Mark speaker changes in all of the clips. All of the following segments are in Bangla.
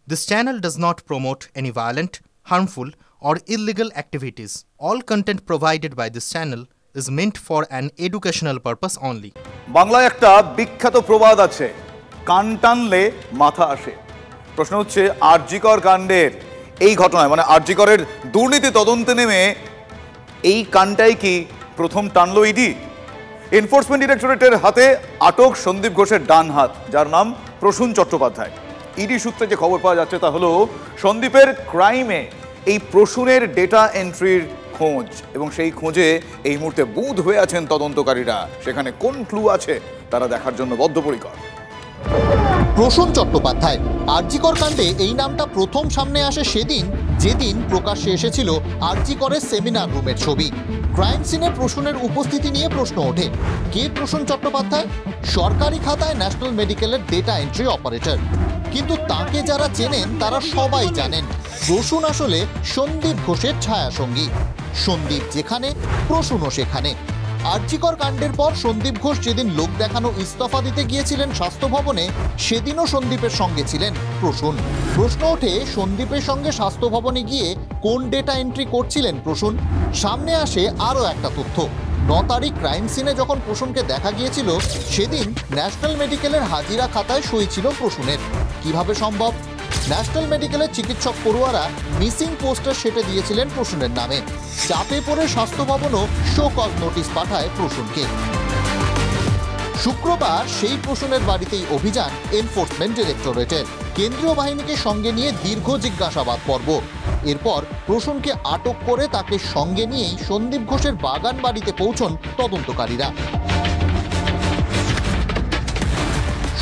Speaker 1: This channel does not promote any violent, harmful, or illegal activities. All content provided by this channel is meant for an educational purpose only.
Speaker 2: বাংলায় একটা বিখ্যাত প্রবাদ আছে, কান টানলে মাথা আসে। প্রশ্ন হচ্ছে আরজিকর কাণ্ডের এই ঘটনায় মানে আরজিকরের দুর্নীতি তদন্তে নেমে এই কাণ্ডটাই কি প্রথম টানলো ইডি? এনফোর্সমেন্ট ডিরেক্টরেটের হাতে আটক সন্দীপ ঘোষের ডান হাত, যার নাম প্রসূন চট্টোপাধ্যায়। ইডি সূত্রে যে খবর পাওয়া যাচ্ছে তা হলো সন্দীপের ক্রাইমে এই প্রসূনের ডেটা এন্ট্রির খোঁজ, এবং সেই খোঁজে এই মুহূর্তে বুঁদ হয়ে আছেন তদন্তকারীরা। সেখানে কোন ক্লু আছে তারা দেখার জন্য বদ্ধপরিকর।
Speaker 3: প্রসূন চট্টোপাধ্যায় আরজিকর কাণ্ডে এই নামটা প্রথম সামনে আসে সেদিন যেদিন প্রকাশ্যে এসেছিল আরজিকরের সেমিনার রুমের ছবি। ক্রাইম সিনে প্রসূনের উপস্থিতি নিয়ে প্রশ্ন ওঠে, কে প্রসূন চট্টোপাধ্যায়? সরকারি খাতায় ন্যাশনাল মেডিকেলের ডেটা এন্ট্রি অপারেটর। কিন্তু তাকে যারা চেনেন তারা সবাই জানেন প্রসূন আসলে সন্দীপ ঘোষের ছায়াসঙ্গী। সন্দীপ যেখানে, প্রসূনও সেখানে। আরজিকর কাণ্ডের পর সন্দীপ ঘোষ যেদিন লোক দেখানো ইস্তফা দিতে গিয়েছিলেন স্বাস্থ্য ভবনে, সেদিনও সন্দীপের সঙ্গে ছিলেন প্রসূন। প্রশ্ন ওঠে, সন্দীপের সঙ্গে স্বাস্থ্য ভবনে গিয়ে কোন ডেটা এন্ট্রি করছিলেন প্রসূন? সামনে আসে আরও একটা তথ্য। 9 তারিখ ক্রাইম সিনে যখন প্রসূনকে দেখা গিয়েছিল সেদিন ন্যাশনাল মেডিকেলের হাজিরা খাতায় সই ছিল প্রসূনের। কিভাবে সম্ভব? ন্যাশনাল মেডিকেলের চিকিৎসক পড়ুয়ারা মিসিং পোস্টার সেটে দিয়েছিলেন প্রসূনের নামে। চাপে পড়ে স্বাস্থ্য ভবনও শো কজ নোটিশ পাঠায় প্রসূনকে। শুক্রবার সেই প্রসূনের বাড়িতেই অভিযান এনফোর্সমেন্ট ডিরেক্টরেটের। কেন্দ্রীয় বাহিনীকে সঙ্গে নিয়ে দীর্ঘ জিজ্ঞাসাবাদ পর্ব। এরপর প্রসূনকে আটক করে তাকে সঙ্গে নিয়েই সন্দীপ ঘোষের বাগান বাড়িতে পৌঁছন তদন্তকারীরা।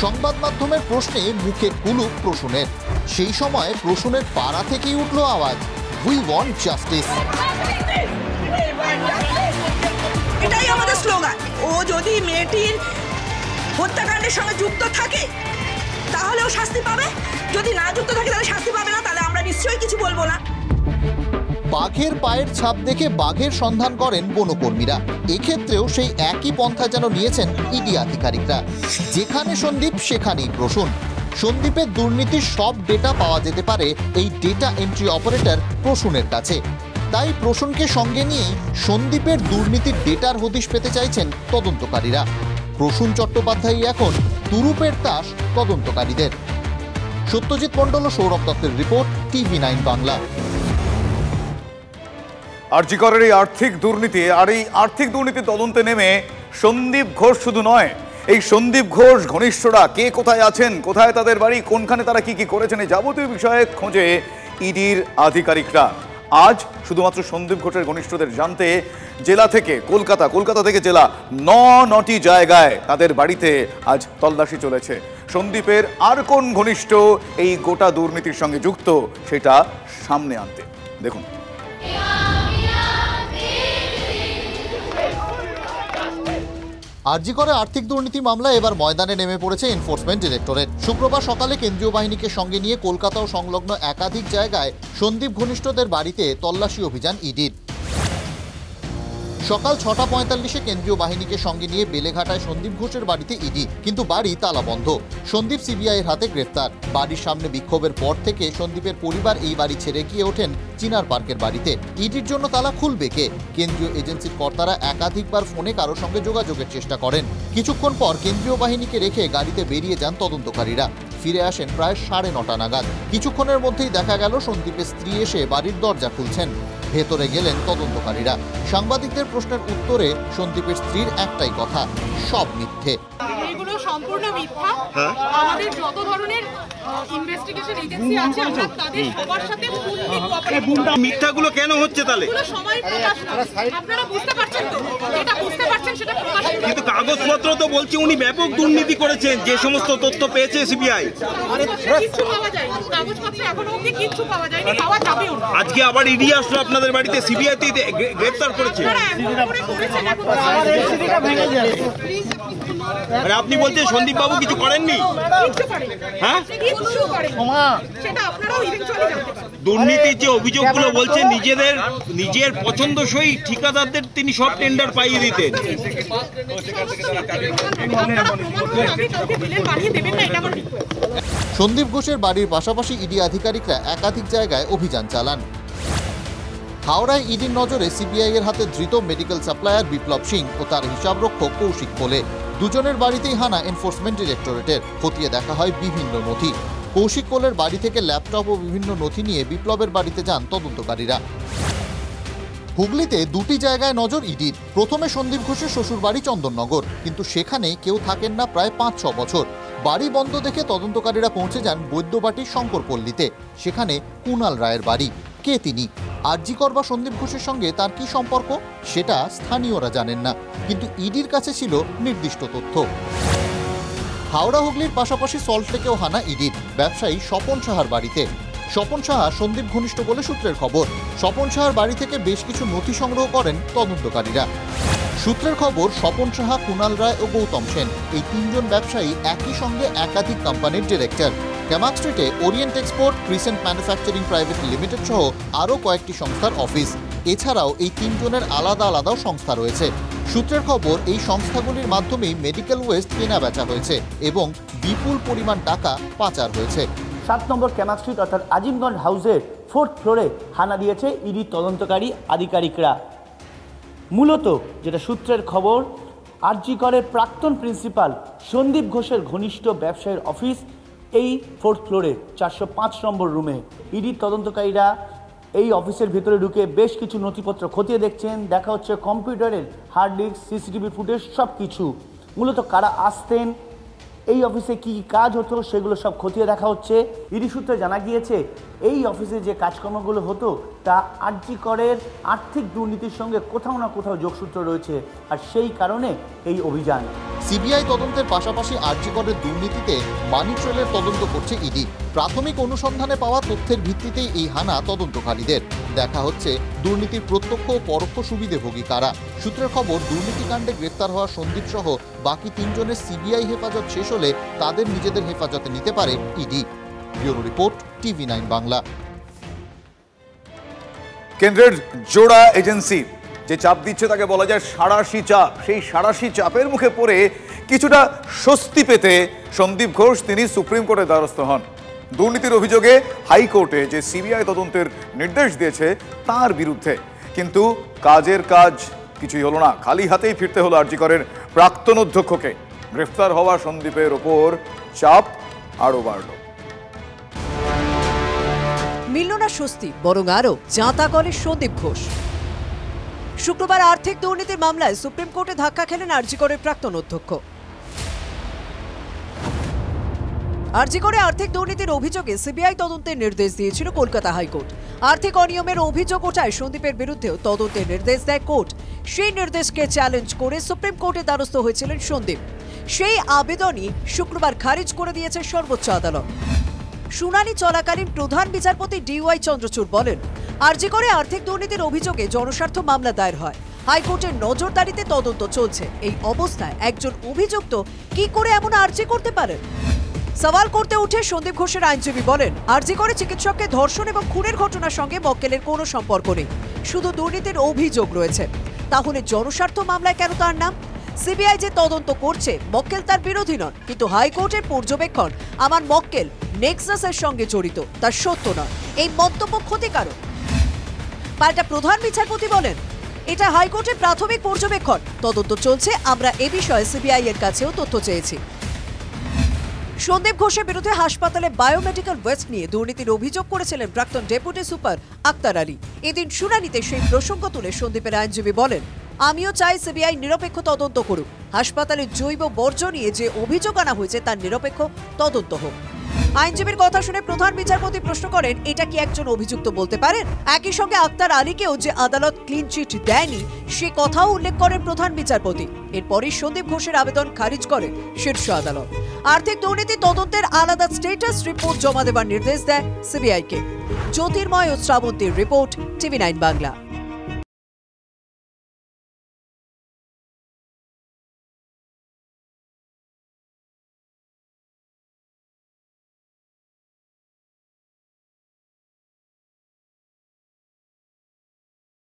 Speaker 3: সংবাদ মাধ্যমের প্রশ্নে মুখে কুলুপ প্রসূনের। সেই সময় প্রসূনের পাড়া থেকেই উঠল আওয়াজ, উই ওয়ান্ট জাস্টিস।
Speaker 4: এটাই আমাদের স্লোগান। ও যদি মেয়েটির হত্যাকাণ্ডের সঙ্গে যুক্ত থাকে তাহলেও শাস্তি পাবে, যদি না যুক্ত থাকে তাহলে শাস্তি পাবে না, তাহলে আমরা নিশ্চয়ই কিছু বলবো না।
Speaker 3: বাঘের পায়ের ছাপ দেখে বাঘের সন্ধান করেন বনকর্মীরা। এক্ষেত্রেও সেই একই পন্থা যেন নিয়েছেন ইডি আধিকারিকরা। যেখানে সন্দীপ সেখানেই প্রসূন। সন্দীপের দুর্নীতির সব ডেটা পাওয়া যেতে পারে এই ডেটা এন্ট্রি অপারেটর প্রসূনের কাছে। তাই প্রসূনকে সঙ্গে নিয়েই সন্দীপের দুর্নীতির ডেটার হদিশ পেতে চাইছেন তদন্তকারীরা। প্রসূন চট্টোপাধ্যায় এখন তুরুপের তাস তদন্তকারীদের। সত্যজিৎ মণ্ডল ও সৌরভ দত্তের রিপোর্ট, TV9 বাংলা।
Speaker 2: আরজিকরের এই আর্থিক দুর্নীতি আর এই আর্থিক দুর্নীতি তদন্তে নেমে সন্দীপ ঘোষ শুধু নয়, এই সন্দীপ ঘোষ ঘনিষ্ঠরা কে কোথায় আছেন, কোথায় তাদের বাড়ি, কোনখানে তারা কি কি করেছেন, এই যাবতীয় বিষয়ে খোঁজে ইডির আধিকারিকরা। আজ শুধুমাত্র সন্দীপ ঘোষের ঘনিষ্ঠদের জানতে জেলা থেকে কলকাতা থেকে জেলা 9টি জায়গায় তাদের বাড়িতে আজ তল্লাশি চলেছে। সন্দীপের আর কোন ঘনিষ্ঠ এই গোটা দুর্নীতির সঙ্গে যুক্ত সেটা সামনে আনতে দেখুন।
Speaker 3: আরজিকরে আর্থিক দুর্নীতি মামলায় এবার ময়দানে নেমে পড়েছে এনফোর্সমেন্ট ডিরেক্টরেট। শুক্রবার সকালে কেন্দ্রীয় বাহিনীকে সঙ্গে নিয়ে কলকাতা ও সংলগ্ন একাধিক জায়গায় সন্দীপ ঘনিষ্ঠদের বাড়িতে তল্লাশি অভিযান ইডির। সকাল 6:45-এ কেন্দ্রীয় বাহিনীকে সঙ্গে নিয়ে বেলেঘাটায় সন্দীপ ঘোষের বাড়িতে ইডি, কিন্তু বাড়ি তালা বন্ধ। সন্দীপ সিবিআইয়ের হাতে গ্রেফতার। বাড়ির সামনে বিক্ষোভের পর থেকে সন্দীপের পরিবার এই বাড়ি ছেড়ে গিয়ে ওঠেন চিনার পার্কের বাড়িতে। ইডির জন্য তালা খুলবে কে? কেন্দ্রীয় এজেন্সির কর্তারা একাধিকবার ফোনে কারোর সঙ্গে যোগাযোগের চেষ্টা করেন। কিছুক্ষণ পর কেন্দ্রীয় বাহিনীকে রেখে গাড়িতে বেরিয়ে যান তদন্তকারীরা। ফিরে আসেন প্রায় 9:30 নাগাদ। কিছুক্ষণের মধ্যেই দেখা গেল সন্দীপের স্ত্রী এসে বাড়ির দরজা খুলছেন। ভেতরে গেলেন তদন্তকারীরা। সাংবাদিকদের প্রশ্নের উত্তরে সন্দীপের স্ত্রীর একটাই কথা, সব মিথ্যে।
Speaker 5: এগুলো সম্পূর্ণ মিথ্যা। আমাদের যত ধরনের ইনভেস্টিগেশন এজেন্সি আছে আমরা তাদের সবার সাথে ফুললি কোঅপারেট করি।
Speaker 6: মিথ্যাগুলো কেন হচ্ছে তাহলে?
Speaker 5: এগুলো সময় প্রকাশ না। আপনারা বুঝতে পারছেন তো? যেটা বুঝতে পারছেন সেটা প্রকাশ করুন।
Speaker 6: কিন্তু কাগজপত্র তো বলছে উনি ব্যাপক দুর্নীতি করেছেন, যে সমস্ত তথ্য পেয়েছে সিবিআই।
Speaker 5: কিছু পাওয়া যায়নি, কাগজপত্র এখনো অবধি কিছু পাওয়া যায়নি, পাওয়া যাবেও না।
Speaker 6: আজকে আবার ইডি আসলো আপনাদের বাড়িতে, সিবিআই তে গ্রেফতার করেছে।
Speaker 5: আপনারা
Speaker 6: আপনি বলছেন সন্দীপ বাবু কিছু করেননি?
Speaker 5: কিছু করেন।
Speaker 6: হ্যাঁ,
Speaker 5: সেটা আপনারাও ইভেন্চুয়ালি জানতে পারবেন।
Speaker 6: দুর্নীতির যে অভিযোগগুলো বলছে নিজের পছন্দসই ঠিকাদারদের তিনি সব টেন্ডার পাইয়ে দিতেন।
Speaker 3: সন্দীপ ঘোষের বাড়ির পাশাপাশি ইডি আধিকারিকরা একাধিক জায়গায় অভিযান চালান। হাওড়ায় ইডির নজরে সিবিআই এর হাতে ধৃত মেডিকেল সাপ্লায়ার বিপ্লব সিং ও তার হিসাবরক্ষক কৌশিক কোলে। দুজনের বাড়িতেই হানা এনফোর্সমেন্ট ডিরেক্টরেটের। খতিয়ে দেখা হয় বিভিন্ন নথি। কৌশিক কোলের বাড়ি থেকে ল্যাপটপ ও বিভিন্ন নথি নিয়ে বিপ্লবের বাড়িতে যান তদন্তকারীরা। হুগলিতে দুটি জায়গায় নজর ইডির। প্রথমে সন্দীপ ঘোষের শ্বশুর বাড়ি চন্দননগর, কিন্তু সেখানে কেউ থাকেন না প্রায় 5-6 বছর। বাড়ি বন্ধ দেখে তদন্তকারীরা পৌঁছে যান বৈদ্যবাটির শঙ্করপল্লীতে। সেখানে কুণাল রায়ের বাড়ি। কে তিনি? আরজিকর বা সন্দীপ ঘোষের সঙ্গে তার কি সম্পর্ক সেটা স্থানীয়রা জানেন না, কিন্তু ইডির কাছে ছিল নির্দিষ্ট তথ্য। হাওড়া হুগলির পাশাপাশি সল্টলেকেও হানা ইডির। ব্যবসায়ী স্বপন সাহার বাড়িতে। স্বপন সাহা সন্দীপ ঘনিষ্ঠ বলে সূত্রের খবর। স্বপন সাহার বাড়ি থেকে বেশ কিছু নথি সংগ্রহ করেন তদন্তকারীরা। সূত্রের খবর, স্বপন সাহা, কুণাল রায় ও গৌতম সেন এই তিনজন ব্যবসায়ী একই সঙ্গে একাধিক কোম্পানির ডিরেক্টর। ক্যামাক স্ট্রিটে Orient export, crescent manufacturing private limited সহ আরও কয়েকটি সংস্থার অফিস। এছাড়াও এই তিনজনের আলাদা আলাদাও সংস্থা রয়েছে। সূত্রের খবর, এই সংস্থাগুলির মাধ্যমেই মেডিকেল ওয়েস্ট কেনা বেচা হয়েছে এবং বিপুল পরিমাণ টাকা পাচার হয়েছে।
Speaker 7: 7 নম্বর ক্যামাক স্ট্রিট অর্থাৎ আজিমগঞ্জ হাউসের 4th ফ্লোরে হানা দিয়েছে ইডি তদন্তকারী আধিকারিকরা। মূলত যেটা সূত্রের খবর, আরজিকরের প্রাক্তন প্রিন্সিপাল সন্দীপ ঘোষের ঘনিষ্ঠ ব্যবসায়ীর অফিস এই 4th ফ্লোরে 405 নম্বর রুমে। ইডি তদন্তকারীরা এই অফিসের ভেতরে ঢুকে বেশ কিছু নথিপত্র খতিয়ে দেখছেন। দেখা হচ্ছে কম্পিউটারের হার্ড ডিস্ক, সিসিটিভি ফুটেজ সব কিছু। মূলত কারা আসতেন, এই অফিসে কি কাজ হতো সেগুলো সব খতিয়ে দেখা হচ্ছে। ইডি সূত্রে জানা গিয়েছে এই অফিসে যে কাজকর্মগুলো হতো তা আরজিকরের আর্থিক দুর্নীতির সঙ্গে কোথাও না কোথাও যোগসূত্র রয়েছে, আর সেই কারণে এই অভিযান।
Speaker 3: সিবিআই তদন্তের পাশাপাশি আরজিকরের দুর্নীতিতে মানি ট্রেলের তদন্ত করছে ইডি। প্রাথমিক অনুসন্ধানে পাওয়া তথ্যের ভিত্তিতেই এই হানা তদন্তকারীদের। দেখা হচ্ছে দুর্নীতির প্রত্যক্ষ ও পরোক্ষ সুবিধাভোগী কারা। সূত্রের খবর, দুর্নীতিকাণ্ডে গ্রেপ্তার হওয়া সন্দীপ সহ বাকি 3 জনের সিবিআই হেফাজত শেষ হলে তাদের নিজেদের হেফাজতে নিতে পারে ED. Bureau report, TV9 Bangla.
Speaker 2: কেন্দ্রের জোড়া এজেন্সি যে চাপ দিচ্ছে তাকে বলা যায় সাঁড়াশি চাপ। সেই সাঁড়াশি চাপের মুখে পড়ে কিছুটা স্বস্তি পেতে সন্দীপ ঘোষ তিনি সুপ্রিম কোর্টের দ্বারস্থ হন। দুর্নীতির অভিযোগে হাইকোর্টে যে সিবিআই তদন্তের নির্দেশ দিয়েছে তার বিরুদ্ধে, কিন্তু কাজের কাজ কিছুই হলো না। খালি হাতেই ফিরতে হলো আরজিকরের প্রাক্তন অধ্যক্ষকে। গ্রেফতার হওয়া সন্দীপের ওপর চাপ আরও বাড়ল।
Speaker 8: মিলল না স্বস্তি, বরং আরও জাঁতা গলে সন্দীপ ঘোষ। শুক্রবার আর্থিক দুর্নীতির মামলায় সুপ্রিম কোর্টে ধাক্কা খেলেন আরজিকরের প্রাক্তন অধ্যক্ষ। আরজিকরে আর্থিক দুর্নীতির অভিযোগে সিবিআই তদন্তের নির্দেশ দিয়েছিল কলকাতা হাইকোর্ট। আর্থিক অনিয়মের অভিযোগ ওঠায় সন্দীপের বিরুদ্ধেও তদন্তের নির্দেশ দেয় কোর্ট। সেই নির্দেশকে চ্যালেঞ্জ করে সুপ্রিম কোর্টের দ্বারস্থ হয়েছিলেন সন্দীপ। সেই আবেদনই শুক্রবার খারিজ করে দিয়েছে সর্বোচ্চ আদালত। শুনানি চলাকালীন প্রধান বিচারপতি DY চন্দ্রচূড় বলেন, আরজিকরে আর্থিক দুর্নীতির অভিযোগে জনস্বার্থ মামলা দায়ের হয়। হাইকোর্টের নজরদারিতে তদন্ত চলছে। এই অবস্থায় একজন অভিযুক্ত কি করে এমন আর্জি করতে পারেন? সওয়াল করতে উঠে সন্দীপ ঘোষের আইনজীবী বলেন, আরজিকরে চিকিৎসককে ধর্ষণ এবং খুনের ঘটনার সঙ্গে মক্কেলের কোনো সম্পর্ক নেই, শুধু দুর্নীতির অভিযোগ রয়েছে। তাহলে জনস্বার্থ মামলায় কেন তার নাম? সিবিআই যে তদন্ত করছে, মক্কেল তার বিরোধী নন, কিন্তু হাইকোর্টের পর্যবেক্ষণ আমার মক্কেল নেক্সাসের সঙ্গে জড়িত, তা সত্য নয়। এই মন্তব্য ক্ষতিকারক। পাল্টা প্রধান বিচারপতি বলেন, এটা হাইকোর্টের প্রাথমিক পর্যবেক্ষণ, তদন্ত চলছে। আমরা এ বিষয়ে সিবিআই এর কাছেও তথ্য চেয়েছি। সন্দীপ ঘোষের বিরুদ্ধে হাসপাতালে বায়োমেডিক্যাল ওয়েস্ট নিয়ে দুর্নীতির অভিযোগ করেছিলেন প্রাক্তন ডেপুটি সুপার আক্তার আলী। এদিন শুনানিতে সেই প্রসঙ্গ তুলে সন্দীপের আইনজীবী বলেন, আমিও চাই সিবিআই নিরপেক্ষ তদন্ত করুক। হাসপাতালের জৈব বর্জ্য নিয়ে যে অভিযোগ আনা হয়েছে তার নিরপেক্ষ তদন্ত হোক। আইনজীবীর কথা শুনে প্রধান বিচারপতি প্রশ্ন করেন, এটা কি একজন অভিযুক্ত বলতে পারেন? একই সঙ্গে আক্তার আলীকেও যে আদালত ক্লিন চিট দেয়নি সে কথাও উল্লেখ করেন প্রধান বিচারপতি। এরপরই সন্দীপ ঘোষের আবেদন খারিজ করে শীর্ষ আদালত। আর্থিক দুর্নীতি তদন্তের আলাদা স্ট্যাটাস রিপোর্ট জমা দেওয়ার নির্দেশ দেয় সিবিআইকে। জ্যোতির্ময় ও শ্রাবন্তীর রিপোর্ট, TV9 বাংলা।